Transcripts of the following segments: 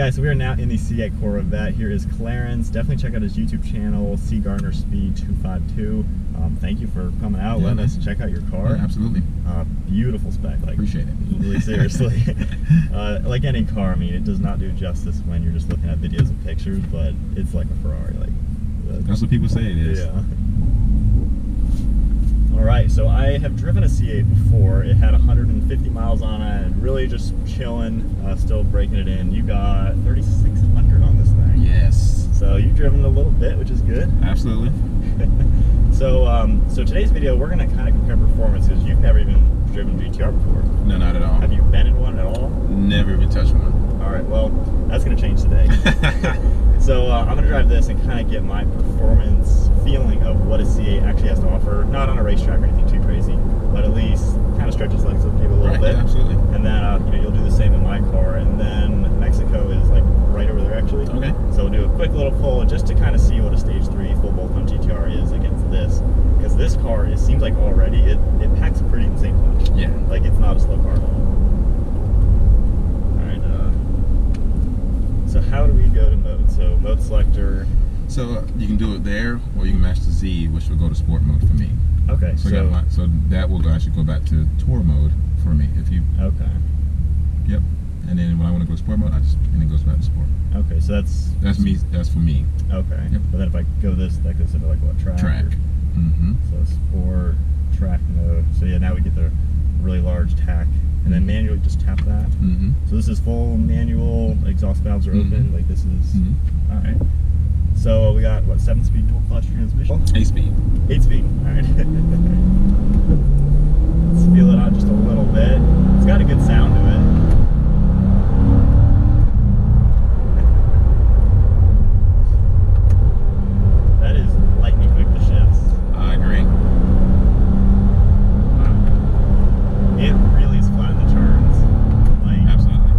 Alright, so we are now in the C8 Corvette. Here is Clarence. Definitely check out his YouTube channel, C Gardner Speed 252. Thank you for coming out, letting us check out your car. Yeah, absolutely. Beautiful spec. Like, appreciate it. Really, seriously. Like any car, I mean, it does not do justice when you're just looking at videos and pictures, but it's like a Ferrari. Like that's what people say it is. Yeah. Alright, so I have driven a C8 before. It had 150 miles on it, and really just chilling, still breaking it in. You got 3,600 on this thing. Yes. So you've driven a little bit, which is good. Absolutely. So today's video, we're going to kind of compare performance, because you've never even driven a GTR before. No, not at all. Have you been in one at all? Never even touched one. Alright, well, that's going to change today. So I'm going to drive this and kind of get my performance feeling of what a C8 actually has to offer. Not on a racetrack or anything too crazy, but at least kind of stretch its legs up maybe a little bit. Yeah, absolutely. And then you know, you'll do the same in my car. And then Mexico is like right over there actually. Okay. So we'll do a quick little pull just to kind of see what a stage 3 full bolt-on GTR is against this. Because this car, it seems like already, it packs a pretty insane punch. Yeah. Like it's not a slow car at all. So how do we go to mode? So mode selector. So you can do it there, or you can match the Z, which will go to sport mode for me. Okay. So that will actually go back to tour mode for me. If you. Okay. Yep. And then when I want to go to sport mode, and it goes back to sport. Okay, so that's me. That's for me. Okay. Yep. But then if I go this, that goes into like what, track? Track. Mm-hmm. So sport, track mode. So yeah, now we get the really large tack. And then manually just tap that. Mm-hmm. So this is full manual, exhaust valves are open, like this is, alright. So we got, what, 7-speed dual clutch transmission? 8-speed. 8-speed, alright. Let's feel it out just a little bit. It's got a good sound to it. That is lightning quick, the shifts. I agree. It really is fun in the turns. Like, absolutely.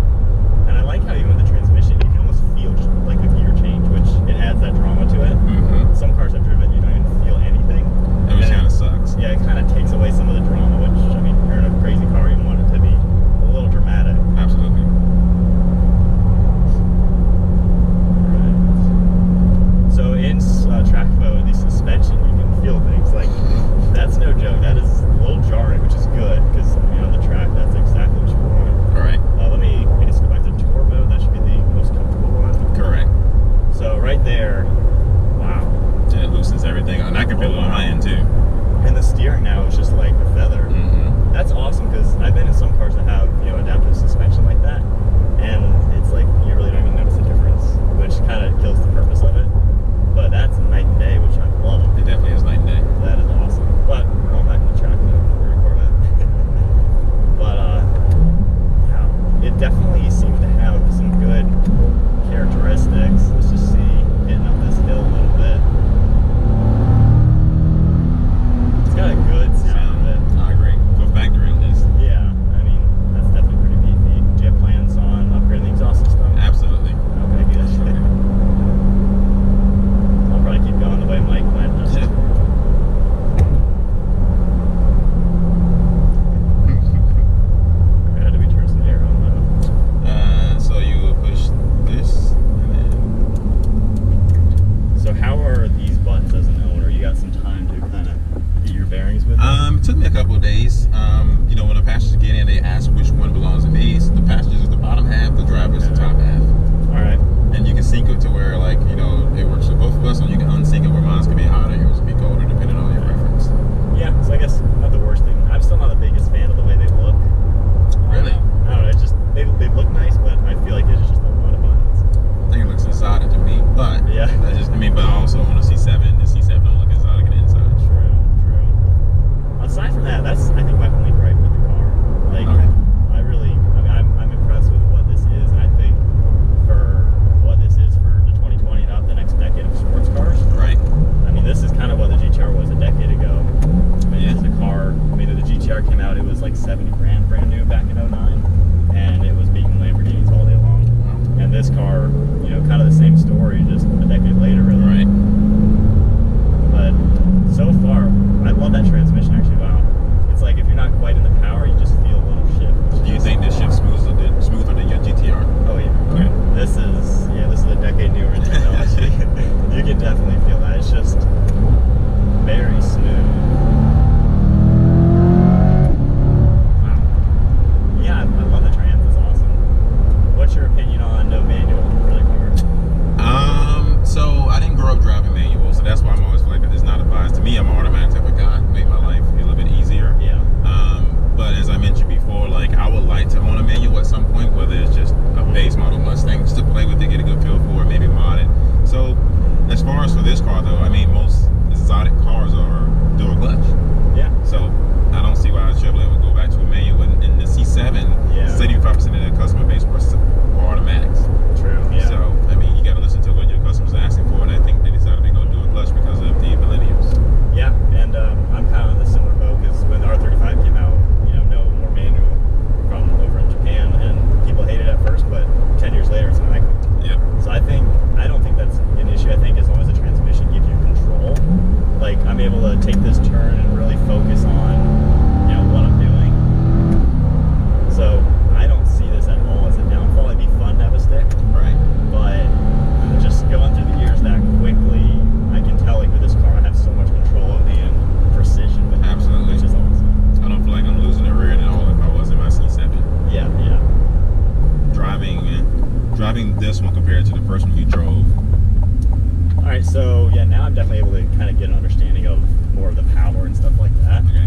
And I like how even with the transmission, you can almost feel just like a gear change, which it adds that drama to it. Some cars I've driven, you don't even feel anything. It just kind of sucks. Yeah, it kind of takes away some of the drama, which, I mean, if you're in a crazy car, you want it to be a little dramatic. Absolutely. Right. So in track mode, the suspension, you can feel things. Like, that's no joke. That is a little jarring, which is good, because on the track, that's exactly what you want. All right. Let me just go back to tour mode. That should be the most comfortable one. Correct. So right there, wow. It loosens everything, and I can feel it on my end too. And the steering now is just like a feather. That's awesome, because I've been in some cars that have, you know, adaptive suspension like that, and it's like you really don't even notice the difference, which kind of kills the purpose of it. But that's night and day, which I love. It definitely is night and day. That is awesome. But we're going back to the track mode for a Corvette. But yeah, it definitely seems to have some good characteristics. Let's just see, getting up this hill a little bit. It's got a good sound to it. I agree. For factory at least. Yeah, I mean, that's definitely pretty beefy. Do you have plans on upgrading the exhaust system? Absolutely. Okay, good. I'll probably keep going the way Mike went. How do we turn some air on though? So you will push this, and then. So how are these buttons as an owner? You got some time to kind of get your bearings with them? It took me a couple of days. You know, when the passengers get in, they ask which one belongs to me. So the passengers is the bottom half, the driver is the top half. All right. And you can sync it to where, like, you know, it works for both of us, or you can unsync it where mine's can be hotter, yours can be colder, depending on your preference. Yeah, so I guess not the worst thing. I'm still not the biggest fan of the way they look. Really? I don't know, it's just, they look nice, but I feel like it's just a lot of buttons. I think it looks exotic to me, but yeah. That's just, I mean, but also on a C7, the C7 don't look exotic on the inside. True, true. Aside from that, that's, I think, my only gripe with the car. Like, okay. I'm impressed with what this is, and I think for what this is for the 2020, not the next decade of sports cars. Right. I mean, this is kind of what the GTR was a decade ago. I mean, Yeah. it's a car, I mean, the GTR came out, it was like 70 grand brand new back in 09, and it was beating Lamborghinis all day long. Wow. And this car, you know, kind of the same story, just a decade later, really. Right. But so far, I love that transmission, actually. Wow. It's like if you're not quite in the power, you just feel a little shift. Do you think this shift smoother than your GTR? Oh, yeah. Okay. This is take this turn and really focus on, you know, what I'm doing. So I don't see this at all as a downfall. It'd be fun to have a stick, Right. but just going through the gears that quickly, I can tell like with this car I have so much control and precision with it, Absolutely. which is awesome. I don't feel like I'm losing the rear at all if I was in my C7. Yeah, yeah. Driving this one compared to the first one you drove. All right, so yeah, now I'm definitely able to kind of get an understanding of more of the power and stuff like that. Okay.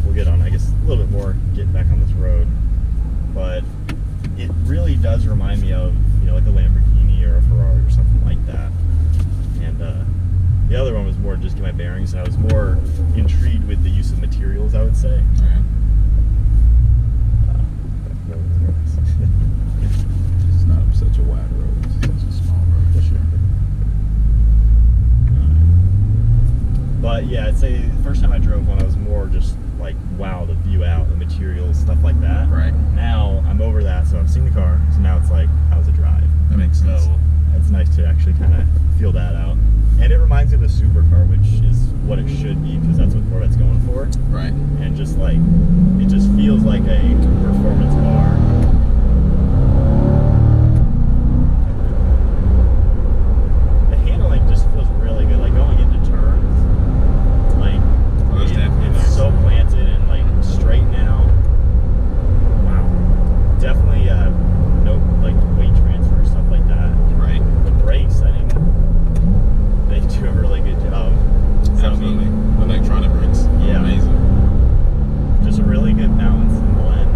We'll get on, I guess, a little bit more getting back on this road, but it really does remind me of, you know, like a Lamborghini or a Ferrari or something like that. And the other one was more just get my bearings, and I was more intrigued with the use of materials, I would say. Okay. It's not such a wide road. It's such a small road. For sure. But yeah, I'd say the first time I drove one, I was more just like, wow, the view out, the materials, stuff like that. Right. Now I'm over that, so I've seen the car, so now it's like, how's the drive? That makes sense. So it's nice to actually kind of feel that out. And it reminds me of a supercar, which is what it should be, because that's what Corvette's going for. Right. And just like, it just feels like a performance car. The handling just feels really good, like going into turns, like it's so planted and like straight now. Wow. Definitely no like weight transfer, stuff like that. Right. The brakes, I think they do a really good job. So, Absolutely. Electronic brakes. Yeah. Amazing. Just a really good balance and blend.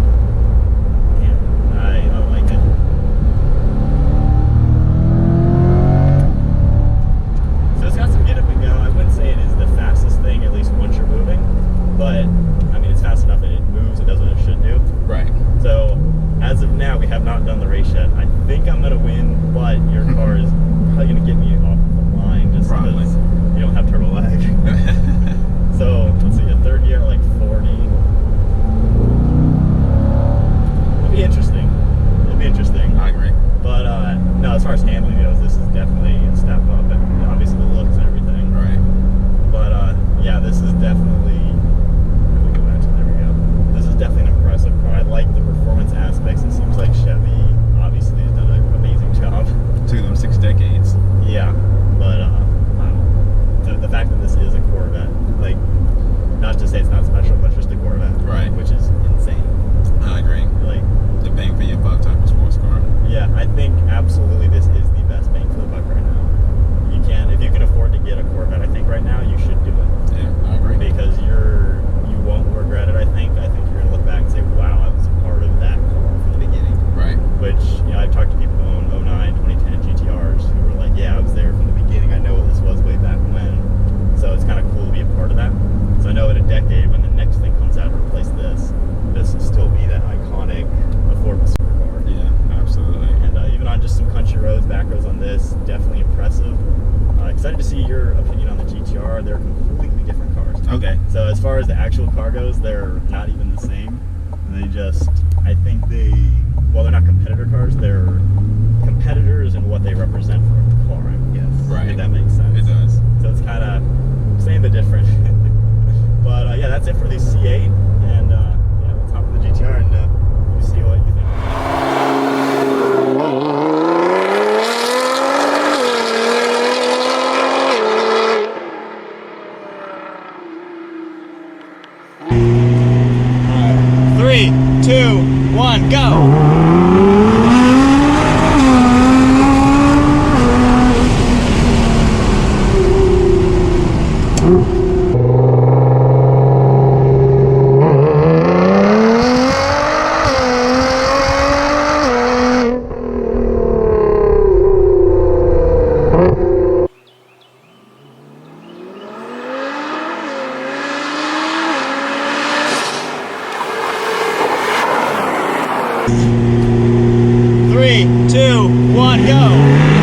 Yeah, I like it. So it's got some get up and go. I wouldn't say it is the fastest thing, at least once you're moving, but I mean, it's fast enough and it moves, it does what it should do. Right. So as of now, we have not done the race yet. I think I'm gonna win, but your car is probably gonna get me off the line just because you don't have turbo lag. So let's see, a third gear like 40. It'll be interesting. It'll be interesting. I agree. But no, as far as handling goes, this is definitely a step up, and obviously the looks and everything. Right. But yeah, this is definitely. Let me go back to there we go. This is definitely an impressive car. I like the performance aspects. It seems like Chevy obviously has done an amazing job. Took them 6 decades. Yeah, but the fact that this is a Corvette, like, not to say it's not special, but just a Corvette, Right. Which is insane. I agree. Like, The bang for your buck type of sports car. yeah, I think absolutely this is the best bang for the buck right now. If you can afford to get a Corvette, I think right now you should do it, Yeah, I agree. because you won't regret it. I think you're gonna look back and say, wow, I was a part of that car from the beginning. Right. Which, you know, I've talked to people who own 09, 2010 GTRs who were like, yeah, I was there from the beginning. I know what this was way back when. So it's kind of cool to be a part of that. So I know in a decade, when the next thing comes out to replace this will still be that iconic, affordable supercar. Yeah, absolutely. And even on just some country roads, back roads on this, definitely impressive. Excited to see your opinion on the GTR. They're completely different cars. Okay. So as far as the actual car goes, they're not even the same. They just, I think well, they're not competitor cars. They're competitors in what they represent for a car, I guess. Right. If that makes sense. It does. So it's kind of same but different. But yeah, that's it for the C8. And yeah, we'll top of the GTR and you see what you think. Three, two, one, go! Three, two, one, go!